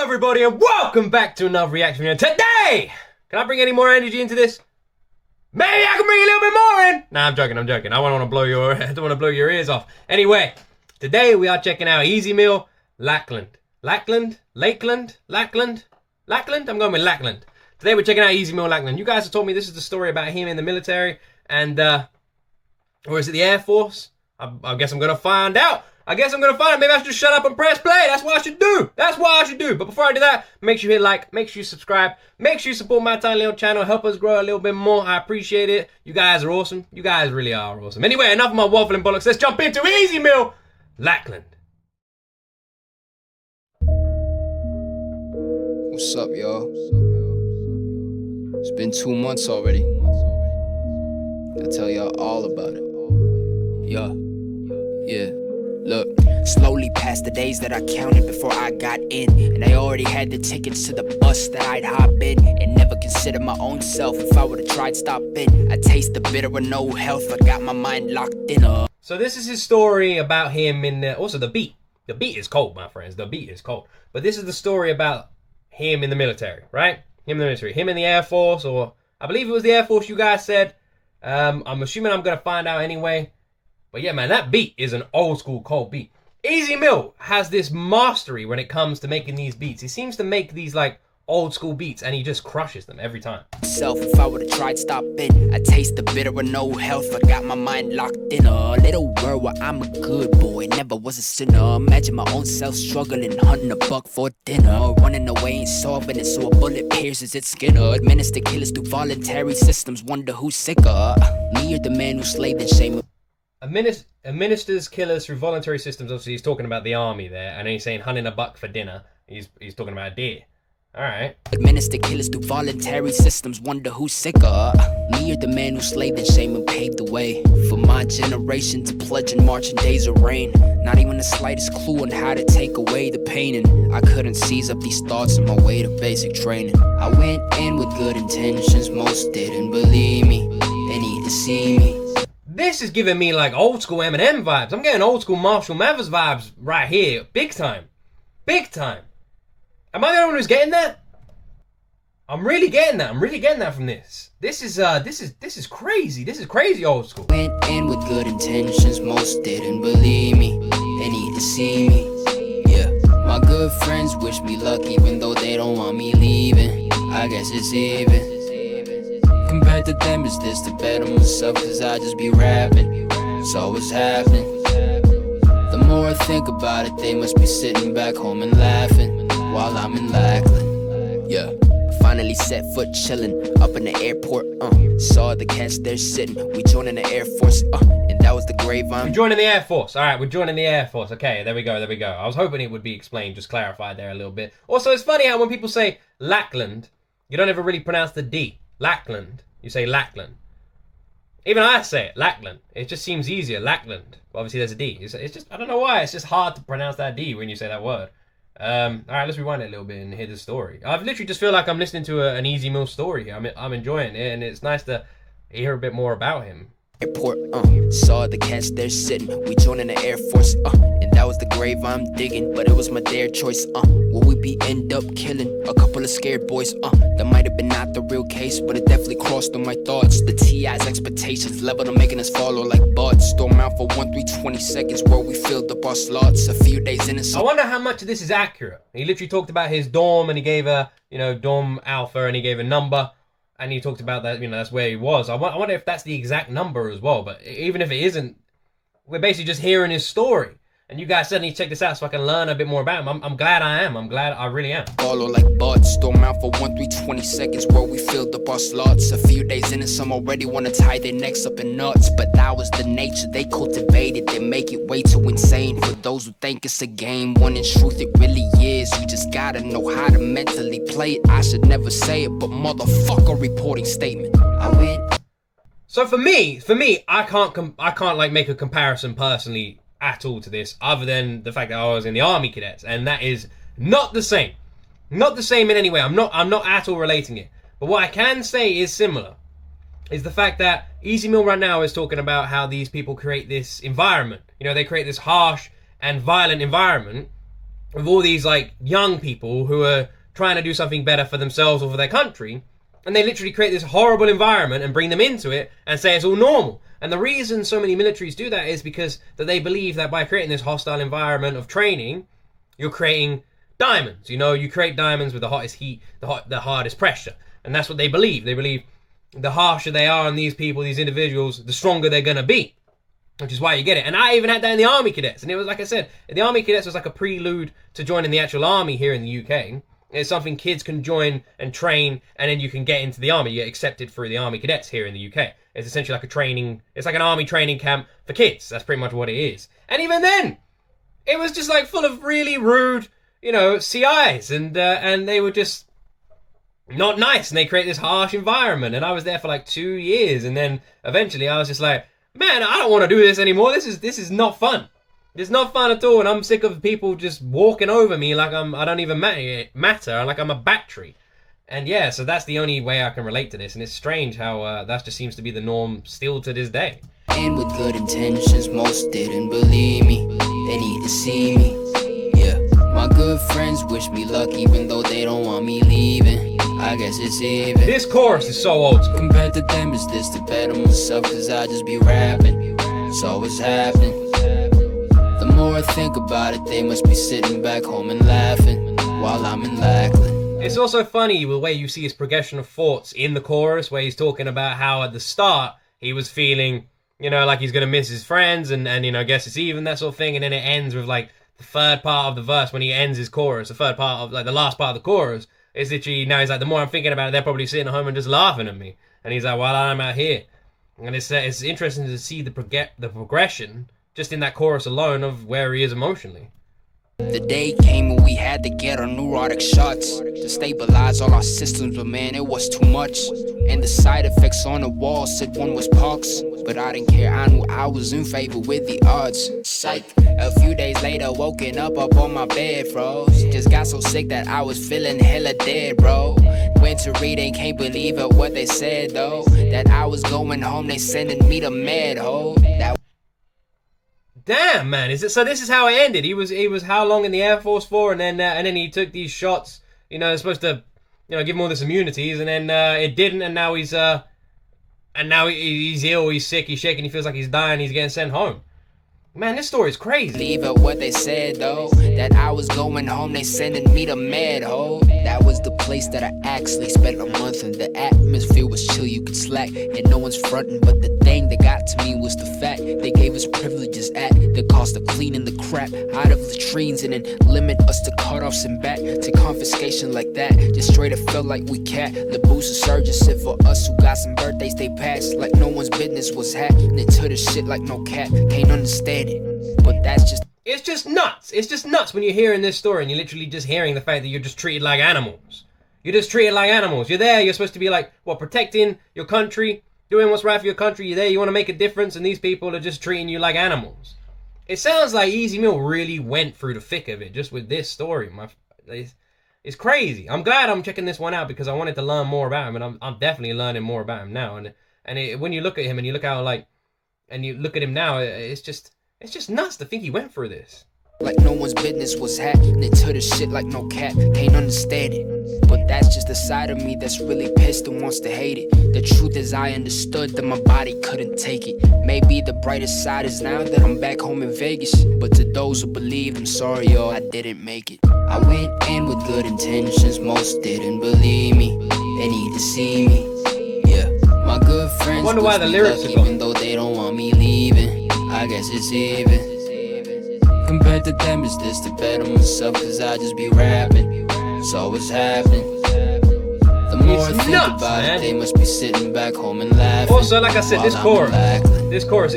Hello everybody and welcome back to another reaction video. Today, can I bring any more energy into this? Maybe I can bring a little bit more in. Nah, I'm joking. I don't want to blow your ears off. Anyway, today we are checking out Ez Mil Lackland. Lackland? I'm going with Lackland. Today we're checking out Ez Mil Lackland. You guys have told me this is the story about him in the military and or is it the Air Force? I guess I'm gonna find out. Maybe I should just shut up and press play. That's what I should do. But before I do that, make sure you hit like, make sure you subscribe, make sure you support my tiny little channel, help us grow a little bit more. I appreciate it. You guys are awesome. You guys really are awesome. Anyway, enough of my waffling bollocks. Let's jump into Ez Mil Lackland. What's up, y'all? It's been 2 months already. I'll tell y'all all about it. Yeah. Look, slowly past the days that I counted before I got in, and I already had the tickets to the bus that I'd hop in, and never considered my own self if I would've tried stopping. I taste the bitter with no health, I got my mind locked in. So this is his story about him in also the beat. The beat is cold, my friends. The beat is cold. But this is the story about him in the military, right? Him in the military. Him in the Air Force, or I believe it was the Air Force you guys said. I'm assuming I'm gonna find out anyway. But yeah, man, that beat is an old school cold beat. Ez Mil has this mastery when it comes to making these beats. He seems to make these like old school beats and he just crushes them every time. If I would've tried stopping, I taste the bitter with no health, I got my mind locked in a little world where I'm a good boy, never was a sinner. Imagine my own self struggling, hunting a buck for dinner, running away and solving it so a bullet pierces its skin. Administer killers through voluntary systems, wonder who's sicker, me or the man who slaved in shame. Administers killers through voluntary systems. Obviously, he's talking about the army there, and then he's saying hunting a buck for dinner. He's talking about a deer. All right. Administer killers through voluntary systems. Wonder who's sicker, me or the man who slaved in shame and paved the way for my generation to pledge and march in days of rain. Not even the slightest clue on how to take away the pain, and I couldn't seize up these thoughts on my way to basic training. I went in with good intentions, most didn't believe me. They need to see me. This is giving me like old school Eminem vibes. I'm getting old school Marshall Mathers vibes right here. Big time. Am I the only one who's getting that? I'm really getting that from this. This is crazy. This is crazy old school. Went in with good intentions, most didn't believe me. They need to see me. Yeah, my good friends wish me luck even though they don't want me leaving. I guess it's even. Compared to them, is this to better myself? Cause I just be rapping, so what's happening? The more I think about it, they must be sitting back home and laughing while I'm in Lackland. Yeah, finally set foot chillin' up in the airport. Saw the cats there sitting. We joining the Air Force. And that was the grapevine. We're joining the Air Force. All right, we're joining the Air Force. Okay, there we go. I was hoping it would be explained, just clarified there a little bit. Also, it's funny how when people say Lackland, you don't ever really pronounce the D. Lackland. You say Lackland. Even I say it, Lackland. It just seems easier, Lackland. But obviously there's a D. It's just, I don't know why, it's just hard to pronounce that D when you say that word. Alright, let's rewind it a little bit and hear the story. I literally just feel like I'm listening to an Ez Mil story here. I'm enjoying it, and it's nice to hear a bit more about him. Airport, saw the cats there sitting. We joining the Air Force, and that was the grave I'm digging. But it was my dare choice, will we be end up killing a couple of scared boys, that might have been not the real case, but it definitely crossed through my thoughts. The T.I.'s expectations leveled on making us follow like bots. Storm out for 1-3-20 seconds where we filled up our slots. A few days in and I wonder how much of this is accurate. He literally talked about his dorm, and he gave a, dorm alpha, and he gave a number. And he talked about that, that's where he was. I wonder if that's the exact number as well. But even if it isn't, we're basically just hearing his story. And you guys suddenly check this out so I can learn a bit more about him. I'm glad I am. I'm glad I really am. Follow like buds, storm out for 1-3-20 seconds where we filled up our slots. A few days in and some already want to tie their necks up in knots. But that was the nature they cultivated. They make it way too insane for those who think it's a game. When in truth it really is. You just gotta know how to mentally play it. I should never say it, but motherfucker, reporting statement. I went. So for me, I can't like make a comparison personally at all to this, other than the fact that I was in the Army Cadets, and that is not the same. Not the same in any way. I'm not at all relating it. But what I can say is similar, is the fact that Ez Mil right now is talking about how these people create this environment. They create this harsh and violent environment with all these like young people who are trying to do something better for themselves or for their country, and they literally create this horrible environment and bring them into it and say it's all normal. And the reason so many militaries do that is because that they believe that by creating this hostile environment of training, you're creating diamonds. You know, you create diamonds with the hottest heat, the hardest pressure, and that's what they believe. They believe the harsher they are on these people, these individuals, the stronger they're gonna be. Which is why you get it. And I even had that in the Army Cadets. And it was, like I said, the Army Cadets was like a prelude to joining the actual army here in the UK. It's something kids can join and train, and then you can get into the army. You get accepted through the Army Cadets here in the UK. It's essentially like a training, it's like an army training camp for kids. That's pretty much what it is. And even then, it was just like full of really rude, you know, CIs. And they were just not nice. And they create this harsh environment. And I was there for like 2 years. And then eventually I was just like, man, I don't want to do this anymore. This is not fun. It's not fun at all, and I'm sick of people just walking over me like I don't even matter, like I'm a battery. And yeah, so that's the only way I can relate to this, and it's strange how that just seems to be the norm still to this day. And with good intentions, most didn't believe me. They need to see me. Yeah, my good friends wish me luck even though they don't want me leaving. I guess it's even. This chorus is so old school. Compared to them, is this to better myself? Cause I just be rapping. So what's happening? The more I think about it, they must be sitting back home and laughing while I'm in Lackland. It's also funny the way you see his progression of thoughts in the chorus, where he's talking about how at the start he was feeling, you know, like he's gonna miss his friends and you know, guess it's even, that sort of thing, and then it ends with like the third part of the verse when he ends his chorus, the third part of like the last part of the chorus. It's literally, now he's like, the more I'm thinking about it, they're probably sitting at home and just laughing at me. And he's like, while I'm out here. And it's interesting to see the progression just in that chorus alone of where he is emotionally. The day came when we had to get our neurotic shots to stabilize all our systems, but man, it was too much. And the side effects on the wall said one was pox, but I didn't care, I knew I was in favor with the odds. Psych. A few days later, woken up on my bed, froze. Just got so sick that I was feeling hella dead, bro. Went to read and can't believe it, what they said though. That I was going home, they sending me to med, ho. Damn, man! So this is how it ended. He was how long in the Air Force for, and then he took these shots. You know, it's supposed to, you know, give him all this immunities, and then it didn't, and now he's ill, he's sick, he's shaking, he feels like he's dying, he's getting sent home. Man, this story is crazy. Leave it what they said though, that I was going home, they sending me to med, ho. That was the place that I actually spent a month in. The atmosphere was chill, you could slack, and no one's fronting. But the thing that got to me was the fact they gave us privileges at the cost of cleaning the crap out of latrines, and then limit us to cutoffs and back to confiscation like that. Just straight up felt like we cat. The booster surges sit for us who got some birthdays they passed, like no one's business was happening to the shit like no cat. Can't understand it, but that's just. It's just nuts. It's just nuts when you're hearing this story and you're literally just hearing the fact that you're just treated like animals. You're just treated like animals. You're there, you're supposed to be like, what, protecting your country, doing what's right for your country. You're there, you want to make a difference, and these people are just treating you like animals. It sounds like Ez Mil really went through the thick of it just with this story. It's crazy. I'm glad I'm checking this one out because I wanted to learn more about him, and I'm definitely learning more about him now. When you look at him and you look how and you look at him now, it's just nuts to think he went through this. Like no one's business was happening to the shit like no cat. Can't understand it, but that's just the side of me that's really pissed and wants to hate it. The truth is I understood that my body couldn't take it. Maybe the brightest side is now that I'm back home in Vegas, but to those who believe, I'm sorry, yo, I didn't make it. I went in with good intentions, most didn't believe me. They need to see me. Yeah, my good friends. I wonder why the lyrics are gone. Even though they don't want me leaving, I guess it's even. Compared to them, is this to better myself? Cause I just be rapping. So what's happening? The more I think about it, they must be sitting back home and laughing. Also, like I said, this chorus,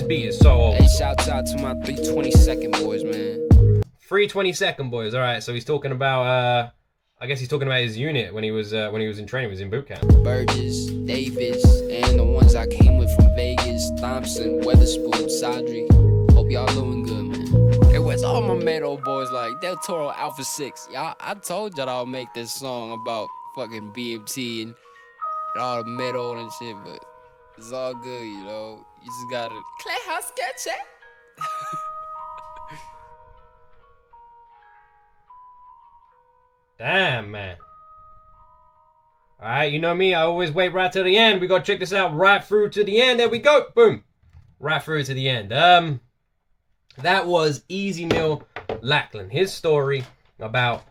beat is so old. Hey, shouts out to my 322nd boys, man. 322nd boys. All right, so he's talking about. I guess he's talking about his unit when he was in training, he was in boot camp. Burgess, Davis, and the ones I came with from Vegas, Thompson, Weatherspoon, Sadri. Hope y'all doing good, man. It was all my Meadow boys like Del Toro Alpha 6. Y'all, I told y'all I'll make this song about fucking BMT and all the metal and shit, but it's all good, you know. You just gotta play how sketch it. Damn, man. Alright, you know me, I always wait right till the end. We gotta check this out right through to the end. There we go. Boom. Right through to the end. That was Ez Mil Lackland. His story about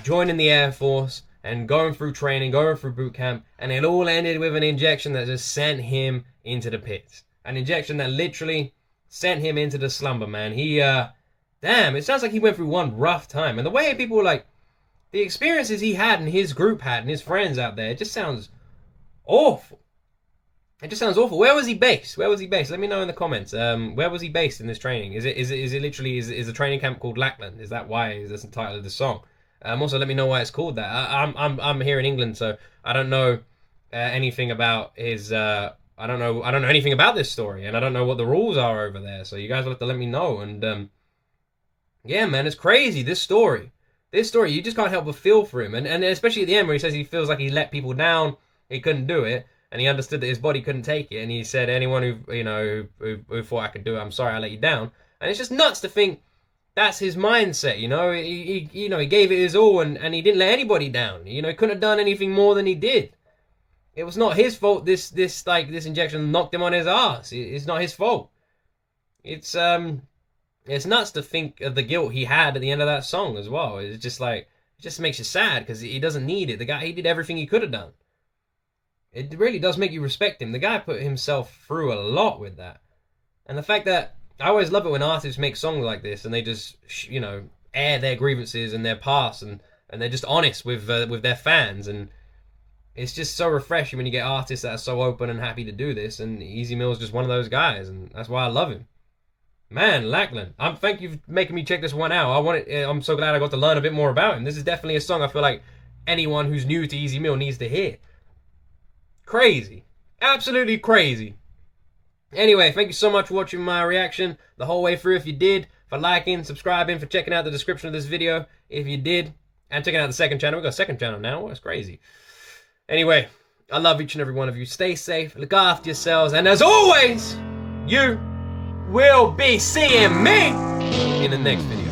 joining the Air Force and going through training, going through boot camp, and it all ended with an injection that just sent him into the pits. An injection that literally sent him into the slumber, man. He, damn, it sounds like he went through one rough time. And the way people, like, the experiences he had and his group had and his friends out there, it just sounds awful. It just sounds awful. Where was he based? Where was he based? Let me know in the comments. Where was he based in this training? Is it literally the training camp called Lackland? Is that why is this the title of the song? Also, let me know why it's called that. I'm here in England, so I don't know anything about his. I don't know anything about this story, and I don't know what the rules are over there. So you guys will have to let me know. And yeah, man, it's crazy. This story, you just can't help but feel for him, and especially at the end where he says he feels like he let people down, he couldn't do it, and he understood that his body couldn't take it, and he said, anyone who thought I could do it, I'm sorry I let you down. And it's just nuts to think that's his mindset, you know. He gave it his all, and he didn't let anybody down. You know, he couldn't have done anything more than he did. It was not his fault. This injection knocked him on his ass. It's not his fault. It's nuts to think of the guilt he had at the end of that song as well. It's just like, it just makes you sad because he doesn't need it. The guy, he did everything he could have done. It really does make you respect him. The guy put himself through a lot with that, and the fact that I always love it when artists make songs like this and they just, air their grievances and their past, and they're just honest with their fans, and it's just so refreshing when you get artists that are so open and happy to do this, and Ez Mil is just one of those guys, and that's why I love him. Man, Lackland, thank you for making me check this one out. I'm so glad I got to learn a bit more about him. This is definitely a song I feel like anyone who's new to Ez Mil needs to hear. Crazy. Absolutely crazy. Anyway, thank you so much for watching my reaction the whole way through. If you did, for liking, subscribing, for checking out the description of this video, if you did, and checking out the second channel. We've got a second channel now. That's crazy. Anyway, I love each and every one of you. Stay safe, look after yourselves, and as always, you will be seeing me in the next video.